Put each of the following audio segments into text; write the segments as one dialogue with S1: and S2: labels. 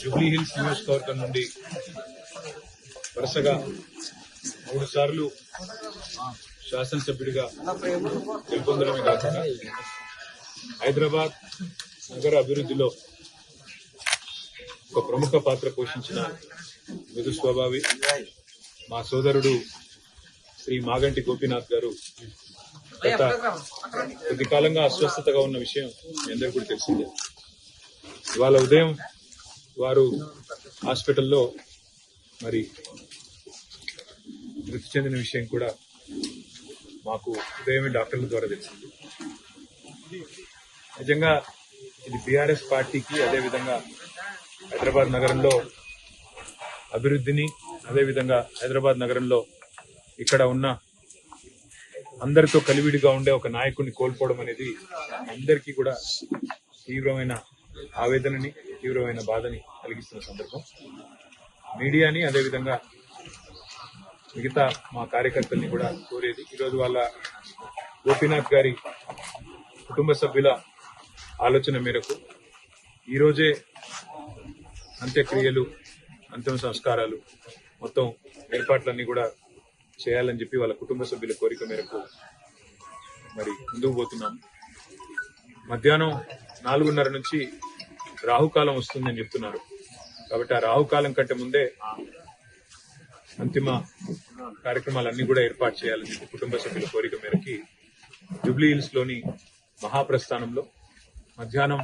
S1: Jubilee hills నియోజకవర్గం నుండి వరుసగా 3 సార్లు శాసనసభ్యుడిగా గెలుపొందడమే కాకుండా హైదరాబాద్ నగర అభివృద్ధిలో ఒక ప్రముఖ పాత్ర పోషించిన మృదు స్వభావి మా సోదరుడు శ్రీ మాగంటి గోపీనాథ్ గారు గత కొద్ది కాలంగా అస్వస్థతగా ఉన్న విషయం మీ అందరికీ కూడా తెలిసిందే. ఇవాళ ఉదయం వారు హాస్పిటల్లో మరి మృతి చెందిన విషయం కూడా మాకు ఉదయమే డాక్టర్ల ద్వారా తెలిసింది. నిజంగా ఇది బీఆర్ఎస్ పార్టీకి, అదేవిధంగా హైదరాబాద్ నగరంలో అభివృద్ధిని, అదేవిధంగా హైదరాబాద్ నగరంలో ఇక్కడ ఉన్న అందరితో కలివిడిగా ఉండే ఒక నాయకుడిని కోల్పోవడం అనేది అందరికీ కూడా తీవ్రమైన ఆవేదనని, తీవ్రమైన బాధని కలిగిస్తున్న సందర్భం. మీడియాని, అదేవిధంగా మిగతా మా కార్యకర్తల్ని కూడా కోరేది, ఈరోజు వాళ్ళ గోపీనాథ్ గారి కుటుంబ సభ్యుల ఆలోచన మేరకు ఈరోజే అంత్యక్రియలు, అంతిమ సంస్కారాలు మొత్తం ఏర్పాట్లన్నీ కూడా చేయాలని చెప్పి వాళ్ళ కుటుంబ సభ్యుల కోరిక మేరకు మరి ముందుకు పోతున్నాం. మధ్యాహ్నం 4:30 నుంచి రాహుకాలం వస్తుందని చెప్తున్నారు. కాబట్టి ఆ రాహుకాలం కంటే ముందే అంతిమ కార్యక్రమాలన్నీ కూడా ఏర్పాటు చేయాలని చెప్పి కుటుంబ సభ్యుల కోరిక మేరకి జూబ్లీ హిల్స్ లోని మహాప్రస్థానంలో మధ్యాహ్నం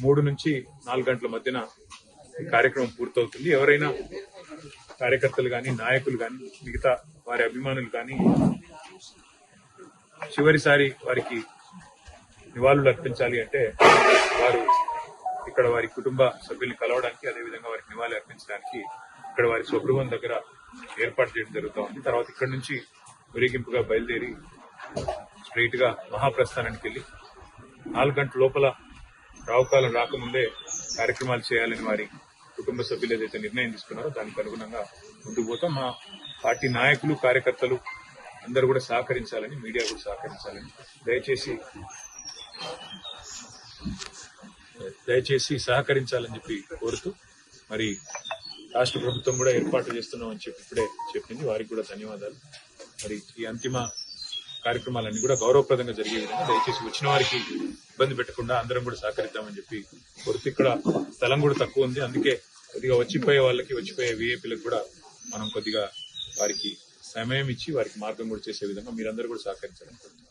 S1: 3 నుంచి 4 గంటల మధ్యన ఈ కార్యక్రమం పూర్తవుతుంది. ఎవరైనా కార్యకర్తలు కానీ, నాయకులు కానీ, మిగతా వారి అభిమానులు కానీ చివరిసారి వారికి నివాళులు అర్పించాలి అంటే వారు ఇక్కడ వారి కుటుంబ సభ్యుల్ని కలవడానికి, అదేవిధంగా వారికి నివాళులు అర్పించడానికి ఇక్కడ వారి స్వగృహం దగ్గర ఏర్పాటు చేయడం జరుగుతూ ఉంది. తర్వాత ఇక్కడి నుంచి ఊరేగింపుగా బయలుదేరి స్ట్రైట్ గా మహాప్రస్థానానికి వెళ్లి 4 గంటల లోపల రావుకాలం రాకముందే కార్యక్రమాలు చేయాలని వారి కుటుంబ సభ్యులు ఏదైతే నిర్ణయం తీసుకున్నారో దానికి అనుగుణంగా ముందుకు పోతాం. మా పార్టీ నాయకులు, కార్యకర్తలు అందరూ కూడా సహకరించాలని, మీడియా కూడా సహకరించాలని దయచేసి సహకరించాలని చెప్పి కోరుతూ, మరి రాష్ట్ర ప్రభుత్వం కూడా ఏర్పాటు చేస్తున్నామని చెప్పి ఇప్పుడే చెప్పింది. వారికి కూడా ధన్యవాదాలు. మరి ఈ అంతిమ కార్యక్రమాలన్నీ కూడా గౌరవప్రదంగా జరిగే విధంగా దయచేసి వచ్చిన వారికి ఇబ్బంది పెట్టకుండా అందరం కూడా సహకరిద్దామని చెప్పి కోరుతూ, ఇక్కడ స్థలం కూడా తక్కువ ఉంది, అందుకే కొద్దిగా వచ్చిపోయే వాళ్ళకి, వచ్చిపోయే వీఐపీలకు కూడా మనం కొద్దిగా వారికి సమయం ఇచ్చి వారికి మార్గం కూడా చేసే విధంగా మీరందరూ కూడా సహకరించాలని కోరుతున్నాం.